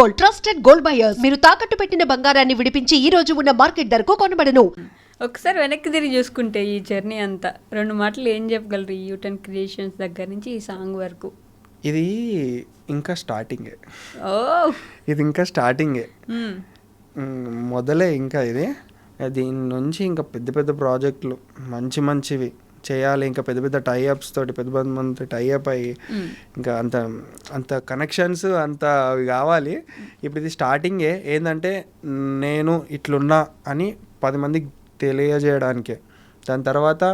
Gold, trusted gold buyers. మీరు తాకట్టు పెట్టిన బంగారాన్ని విడిపించి ఈ రోజు ఉన్న మార్కెట్ ధరకు కొనబడను. ఒకసారి వెనక్కి తిరిగి చూసుకుంటే ఈ జర్నీ అంతా 2 మాటలు ఏం చెప్పగలరు? ఈ యూటర్న్ క్రియేషన్స్ దగ్గర నుంచి ఈ సాంగ్ వరకు. ఇది ఇంకా స్టార్టింగే. ఓ ఇది ఇంకా స్టార్టింగే, మొదలే ఇంకా ఇది. దీని నుంచి ఇంకా పెద్ద పెద్ద ప్రాజెక్టులు మంచివి చేయాలి. ఇంకా పెద్ద పెద్ద టైఅప్స్ తోటి పెద్ద మంది టైఅప్ అయ్యి ఇంకా అంత కనెక్షన్స్ అంత అవి కావాలి. ఇప్పుడు ఇది స్టార్టింగే. ఏంటంటే నేను ఇట్లున్నా అని 10 మందికి తెలియజేయడానికే. దాని తర్వాత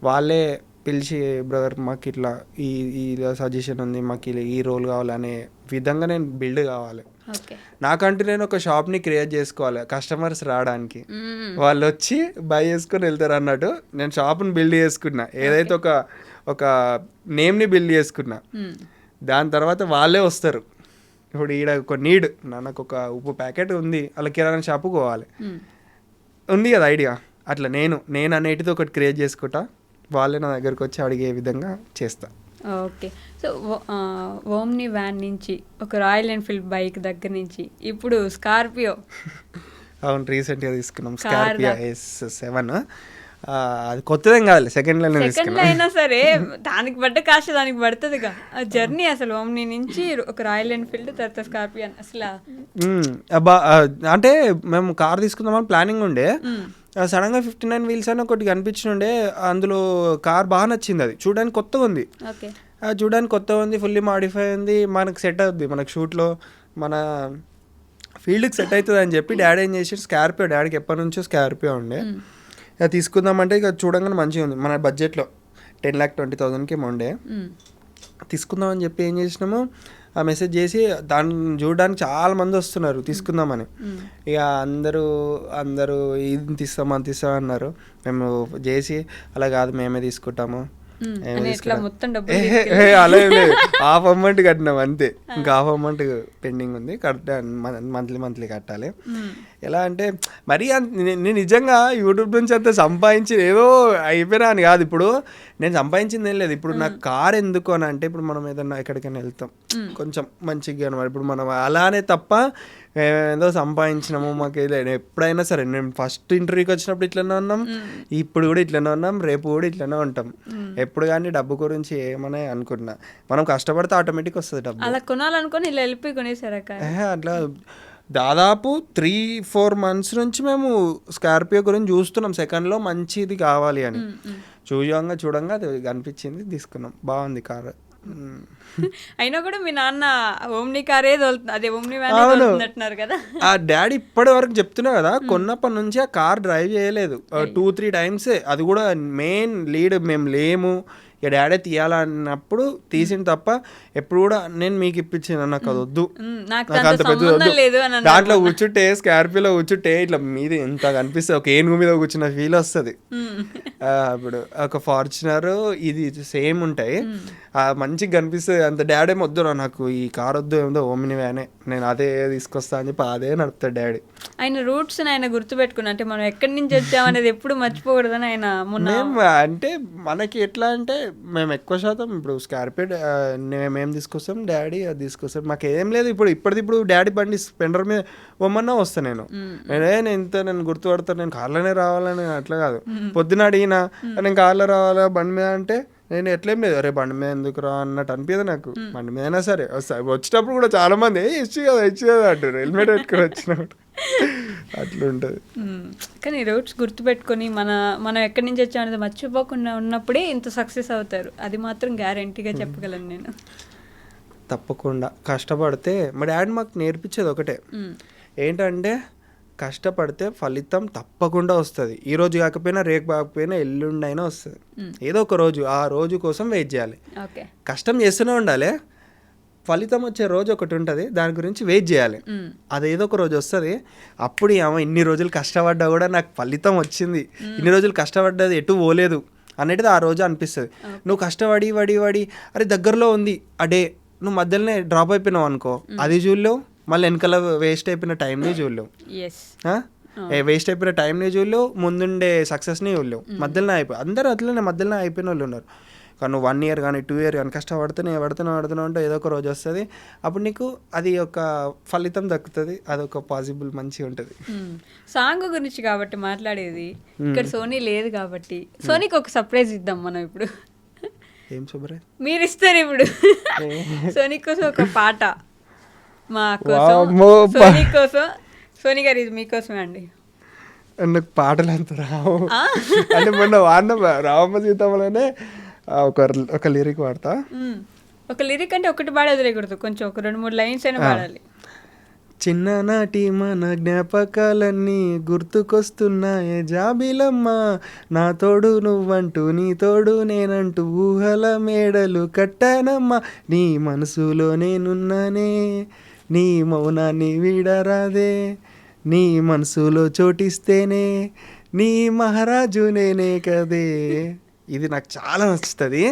వాళ్ళే పిలిచి బ్రదర్ మాకు ఇట్లా ఈ సజెషన్ ఉంది, మాకు ఈ రోల్ కావాలనే విధంగా నేను బిల్డ్ కావాలి. నాకంటూ నేను ఒక షాప్ని క్రియేట్ చేసుకోవాలి. కస్టమర్స్ రావడానికి వాళ్ళు వచ్చి బై చేసుకొని వెళ్తారు అన్నట్టు నేను షాప్ని బిల్డ్ చేసుకున్నా. ఏదైతే ఒక నేమ్ని బిల్డ్ చేసుకున్నా, దాని తర్వాత వాళ్ళే వస్తారు. ఇప్పుడు ఈడ ఒక నీడ్, నాకు ఒక ఉప్పు ప్యాకెట్ ఉంది, అలా కిరాణా షాపు పోవాలి ఉంది కదా ఐడియా. అట్లా నేను అనేటిది ఒకటి క్రియేట్ చేసుకుంటా, వాళ్ళే నా దగ్గరకు వచ్చి అడిగే విధంగా చేస్తా. ఓకే. సో ఓమ్ని వ్యాన్ నుంచి ఒక రాయల్ ఎన్ఫీల్డ్ బైక్ దగ్గర నుంచి ఇప్పుడు స్కార్పియో. అవును, రీసెంట్గా తీసుకున్నాం స్కార్పియో S7. అది కొత్తదేం కాదు, సెకండ్ అయినా సరే దానికి పడ్డ కాస్ట్ దానికి పడుతుందిగా. ఆ జర్నీ అసలు ఓమ్ని నుంచి ఒక రాయల్ ఎన్ఫీల్డ్ తర్వాత స్కార్పియో అసలు అంటే మేము కార్ తీసుకుందామని ప్లానింగ్ ఉండే. సడన్గా 59 వీల్స్ అని ఒకటి కనిపించిండే. అందులో కార్ బాగా నచ్చింది. అది చూడడానికి కొత్తగా ఉంది, ఫుల్లీ మాడిఫై ఉంది, మనకు సెట్ అవుద్ది, మనకు షూట్లో మన ఫీల్డ్కి సెట్ అవుతుంది అని చెప్పి డాడీ ఏం చేసి స్కార్పియో, డాడీకి ఎప్పటి నుంచో స్కార్పియో ఉండే, ఇక తీసుకుందామంటే ఇక చూడంగానే మంచిగా ఉంది. మన బడ్జెట్లో 10,20,000కి ఉండే. తీసుకుందామని చెప్పి ఏం చేసినాము, ఆ మెసేజ్ చేసి దాన్ని చూడడానికి చాలా మంది వస్తున్నారు తీసుకుందామని. ఇక అందరూ ఇది తీస్తాం అది తీస్తాం అన్నారు. మేము చేసి అలా కాదు మేమే తీసుకుంటాము, అలా హాఫ్ అమౌంట్ కట్టినాం అంతే. ఇంకా హాఫ్ అమౌంట్ పెండింగ్ ఉంది, మంత్లీ కట్టాలి. ఎలా అంటే మరీ నేను నిజంగా యూట్యూబ్ నుంచి అంత సంపాదించి ఏదో అయిపోయినా అని కాదు. ఇప్పుడు నేను సంపాదించింది ఏం లేదు. ఇప్పుడు నాకు కార్ ఎందుకు అని అంటే, ఇప్పుడు మనం ఏదన్నా ఎక్కడికైనా వెళ్తాం కొంచెం మంచిగా అనమాట. ఇప్పుడు మనం అలానే తప్ప ఏదో సంపాదించినాము మాకు ఎప్పుడైనా సరే, నేను ఫస్ట్ ఇంటర్వ్యూకి వచ్చినప్పుడు ఇట్లనే ఉన్నాం, ఇప్పుడు కూడా ఇట్లనే ఉన్నాం, రేపు కూడా ఇట్లనే ఉంటాం. ఎప్పుడు కానీ డబ్బు గురించి ఏమనే అనుకున్నా, మనం కష్టపడితే ఆటోమేటిక్ వస్తుంది డబ్బు. అలా కొనాలనుకొని ఇలా వెళ్ళిపోయి కొనేసారా? అట్లా దాదాపు 3-4 months నుంచి మేము స్కార్పియో గురించి చూస్తున్నాం, సెకండ్లో మంచిది కావాలి అని. చూడంగా అది కనిపించింది, తీసుకున్నాం. బాగుంది కారు. అయినా కూడా మీ నాన్న ఓమ్ని కారే తోలుతుంది, అదే ఓమ్ని వ్యాన్ తోలుతున్నట్టున్నారు కదా. ఆ డాడీ ఇప్పటి వరకు చెప్తున్నా కదా, కొన్నప్పటి నుంచి ఆ కార్ డ్రైవ్ చేయలేదు. 2-3 times. అది కూడా మెయిన్ లీడ్ మేము లేము, ఇక డాడీ తీయాలన్నప్పుడు తీసిన తప్ప ఎప్పుడు కూడా నేను మీకు ఇప్పించిన, నాకు అది వద్దు, నాకు అంత పెద్ద వద్దు. దాంట్లో కూర్చుంటే స్కార్పియోలో కూర్చుంటే ఇట్లా మీద ఎంత కనిపిస్తుంది, ఒక ఏనుగు మీద కూర్చున్న ఫీల్ వస్తుంది. ఇప్పుడు ఒక ఫార్చునర్ ఇది సేమ్ ఉంటాయి, మంచిగా కనిపిస్తుంది. అంత డాడీ వద్దు, నాకు ఈ కార్ వద్దు, ఏదో ఓమ్ని వ్యానే, నేను అదే తీసుకొస్తా అని చెప్పి అదే నడుపుతాడు డాడీ. ఆయన రూట్స్ ఆయన గుర్తుపెట్టుకున్నా, అంటే మనం ఎక్కడి నుంచి వచ్చామనేది ఎప్పుడు మర్చిపోకూడదని ఆయన అంటే మనకి ఎట్లా అంటే మేము ఎక్కువ శాతం ఇప్పుడు స్కార్పియో మేము తీసుకొస్తాం, డాడీ అది తీసుకొస్తాం, మాకు ఏం లేదు. ఇప్పుడు డాడీ బండి స్పెండర్ మీద పొమ్మన్నా వస్తాను నేను గుర్తుపడతాను, నేను కార్లోనే రావాలని అట్లా కాదు. పొద్దున అడిగినా నేను కార్లో రావాలా బండి మీద అంటే నేను ఎట్లేం లేదు, అరే బండి మీద ఎందుకు రా అన్నట్టు అనిపించదు నాకు. బండి మీద అయినా సరే వచ్చేటప్పుడు కూడా చాలా మంది ఇచ్చి కదా అంటారు, హెల్మెట్ పెట్టుకుని వచ్చినప్పుడు అట్లా ఉంటుంది. కానీ రూట్స్ గుర్తుపెట్టుకొని మనం ఎక్కడి నుంచి వచ్చామనేది మర్చిపోకుండా ఉన్నప్పుడే ఇంత సక్సెస్ అవుతారు, అది మాత్రం గ్యారంటీగా చెప్పగలను నేను. తప్పకుండా కష్టపడితే, మా డాడీ మాకు నేర్పించేది ఒకటే, ఏంటంటే కష్టపడితే ఫలితం తప్పకుండా వస్తుంది. ఈ రోజు కాకపోయినా రేపు కాకపోయినా ఎల్లుండి అయినా వస్తుంది. ఏదో ఒక రోజు, ఆ రోజు కోసం వెయిట్ చేయాలి, కష్టం చేస్తూనే ఉండాలి. ఫలితం వచ్చే రోజు ఒకటి ఉంటుంది, దాని గురించి వెయిట్ చేయాలి. అదేదో ఒక రోజు వస్తుంది, అప్పుడు ఇన్ని రోజులు కష్టపడ్డా కూడా నాకు ఫలితం వచ్చింది, ఇన్ని రోజులు కష్టపడ్డది ఎటు పోలేదు అనేది ఆ రోజు అనిపిస్తుంది. నువ్వు కష్టపడి అరే దగ్గరలో ఉంది అడే, నువ్వు మధ్యలోనే డ్రాప్ అయిపోయినావు అనుకో, అది చూడలేవు. మళ్ళీ వెనకాల వేస్ట్ అయిపోయిన టైంని చూడలేవు, వేస్ట్ అయిపోయిన టైంని చూడలేవు, ముందుండే సక్సెస్ని చూడలేవు. మధ్యలోనే అందరూ అట్లనే మధ్యలోనే అయిపోయిన వాళ్ళు ఉన్నారు. కానీ నువ్వు 1 year కానీ 2 year కానీ పడుతున్నావు అంటే ఏదో ఒక రోజు వస్తుంది, అప్పుడు నీకు అది ఒక ఫలితం దక్కుతుంది, అదొక పాసిబుల్ మంచిగా ఉంటుంది. సాంగ్ గురించి కాబట్టి మాట్లాడేది, ఇక్కడ సోనీ లేదు కాబట్టి సోనీకి ఒక సర్ప్రైజ్ ఇద్దాం మనం ఇప్పుడు. ఏం శుభ్రే మీరు ఇస్తారు ఇప్పుడు సోనీ కోసం ఒక పాట మా వామ్మో, కోసం, సోనీ కోసం. సోనీ గారు ఇది మీకోసమే అండి. నాకు పాటలు అంత రావు అంటే మొన్న వాడిన రామమ్మ సీతమ్మలోనే ఒక లిరిక్ వాడతా. ఒక లిరిక్ అంటే ఒకటి పాడే వదిలేకూడదు, కొంచెం ఒక 2-3 లైన్స్ అయినా పాడాలి. చిన్ననాటి మన జ్ఞాపకాలన్నీ గుర్తుకొస్తున్నాయే జాబిలమ్మ, నా తోడు నువ్వంటూ నీ తోడు నేనంటూ ఊహల మేడలు కట్టానమ్మా, నీ మనసులో నేనున్నానే నీ మౌనాన్ని వీడరాదే, నీ మనసులో చోటిస్తేనే నీ మహారాజు నేనే కదే. ఇది నాకు చాలా నచ్చుతుంది.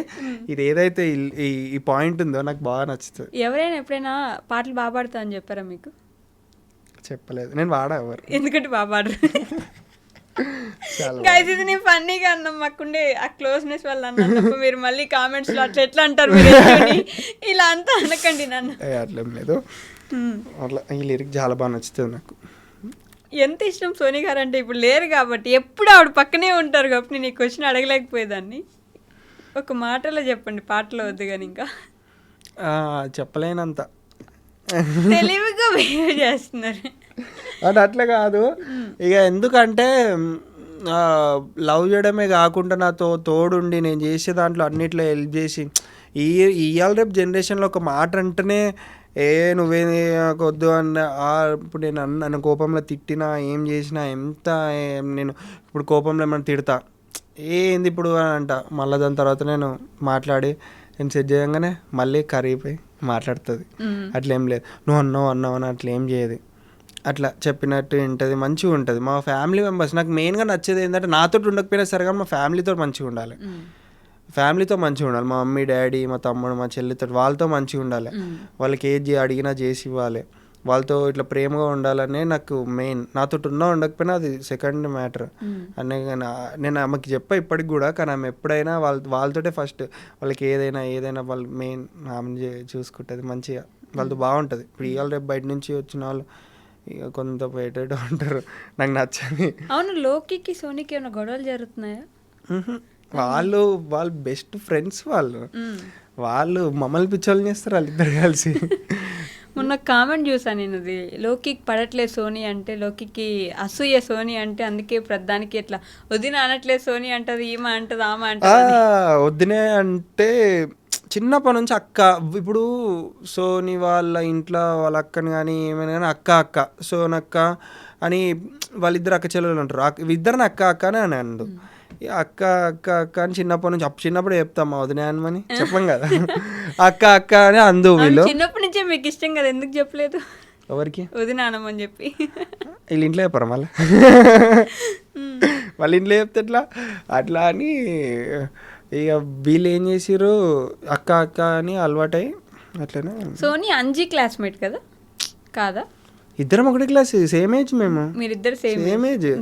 ఇది ఏదైతే ఈ పాయింట్ ఉందో నాకు బాగా నచ్చుతుంది. ఎవరైనా ఎప్పుడైనా పాటలు బాగా పాడతా అని చెప్పారా మీకు? చెప్పలేదు, నేను వాడా ఎవరు, ఎందుకంటే బాగా పాడరు. గైస్ ఇది నేను ఫన్నీగా అన్నాం, మాకుండే ఆ క్లోజ్నెస్ వల్ల అన్నాను. మీరు మళ్ళీ కామెంట్స్ లో అట్లా ఎట్లా అంటారు మీరు ఇలా అంతా అనకండి నన్ను. అట్లేం లేదు, అట్లా ఈ లిరిక్ చాలా బాగా నచ్చుతుంది నాకు. ఎంత ఇష్టం సోనీ గారు అంటే, ఇప్పుడు లేరు కాబట్టి ఎప్పుడు ఆవిడ పక్కనే ఉంటారు కాబట్టి నేను ఈ క్వశ్చన్ అడగలేకపోయేదాన్ని. ఒక మాటలో చెప్పండి, పాటలో వద్దు కానీ. ఇంకా చెప్పలేనంత తెలివిగా బిహేవ్ చేస్తున్నారు. అంటే అట్లా కాదు ఇక, ఎందుకంటే లవ్ చేయడమే కాకుండా నాతో తోడుండి నేను చేసే దాంట్లో అన్నిట్లో హెల్ప్ చేసి, ఇవాళ రేపు జనరేషన్లో ఒక మాట అంటేనే నువ్వే వద్దు అన్న, ఇప్పుడు నేను నన్ను కోపంలో తిట్టినా ఏం చేసినా నేను ఇప్పుడు కోపంలో ఏమైనా తిడతా, ఏంది ఇప్పుడు అని అంట, మళ్ళీ దాని తర్వాత నేను మాట్లాడి నేను సెట్ చేయగానే మళ్ళీ కరిగిపోయి మాట్లాడుతుంది. అట్లా ఏం లేదు, నువ్వు అన్నావు అని అట్లా ఏం చేయదు, అట్లా చెప్పినట్టు ఉంటుంది, మంచిగా ఉంటుంది. మా ఫ్యామిలీ మెంబర్స్ నాకు మెయిన్గా నచ్చేది ఏంటంటే, నాతో ఉండకపోయినా సరే కానీ మా ఫ్యామిలీతో మంచిగా ఉండాలి. మా మమ్మీ డాడీ మా తమ్ముడు మా చెల్లితో వాళ్ళతో మంచిగా ఉండాలి. వాళ్ళకి ఏది అడిగినా చేసి ఇవ్వాలి, వాళ్ళతో ఇట్లా ప్రేమగా ఉండాలనే నాకు మెయిన్. నాతో ఉండకపోయినా అది సెకండ్ మ్యాటర్ అనే. నేను ఆమెకి చెప్పా ఇప్పటికి కూడా, కానీ ఆమె ఎప్పుడైనా వాళ్ళతోటే ఫస్ట్, వాళ్ళకి ఏదైనా వాళ్ళు మెయిన్ ఆమె చూసుకుంటుంది మంచిగా, వాళ్ళతో బాగుంటుంది. ఇప్పుడు ఇవాళ రేపు బయట నుంచి వచ్చిన వాళ్ళు ఇక కొంత బయట ఉంటారు, నాకు నచ్చని. అవును, లోకికి సోనీకి ఏమైనా గొడవలు జరుగుతున్నాయా? వాళ్ళు బెస్ట్ ఫ్రెండ్స్, వాళ్ళు మమ్మల్ని పిచ్చోళ్ళు చేస్తారు వాళ్ళిద్దరు కలిసి. మొన్న కామెంట్ చూసాను నేను, అది లోకికి పడట్లేదు సోనీ అంటే, లోకికి అసూయ సోనీ అంటే, అందుకే ప్రధానికి ఇట్లా వదిన అనట్లేదు సోనీ అంటది, ఈమె అంటది, ఆమె అంటది. వదినే అంటే చిన్నప్పటి నుంచి అక్క. ఇప్పుడు సోనీ వాళ్ళ ఇంట్లో వాళ్ళ అక్కని కానీ ఏమైనా కానీ అక్క సోనక్క అని వాళ్ళిద్దరు అక్క చెల్లెలు ఉంటారు, ఇద్దరిని అక్క అని అండు. అక్క అని చిన్నప్పటి నుంచి చిన్నప్పుడు చెప్తాం వదినే అనమని చెప్పం కదా, అక్క అని అందు. వీళ్ళు చిన్నప్పటి నుంచే మీకు ఇష్టం కదా, ఎందుకు చెప్పలేదు? ఎవరికి? వదిన అనమని చెప్పి. వీళ్ళు ఇంట్లో చెప్పరు మళ్ళీ, వాళ్ళ ఇంట్లో చెప్తే అట్లా అని ఇక వీళ్ళు ఏం చేసిర్రు, అక్క అని అలవాటై అట్లనే. సోనీ అంజీ క్లాస్మేట్ కదా, కాదా? ఇద్దరం ఒకటే క్లాస్, సేమ్ ఏజ్ మేము. మీరిద్దరు సేమ్ ఏజ్.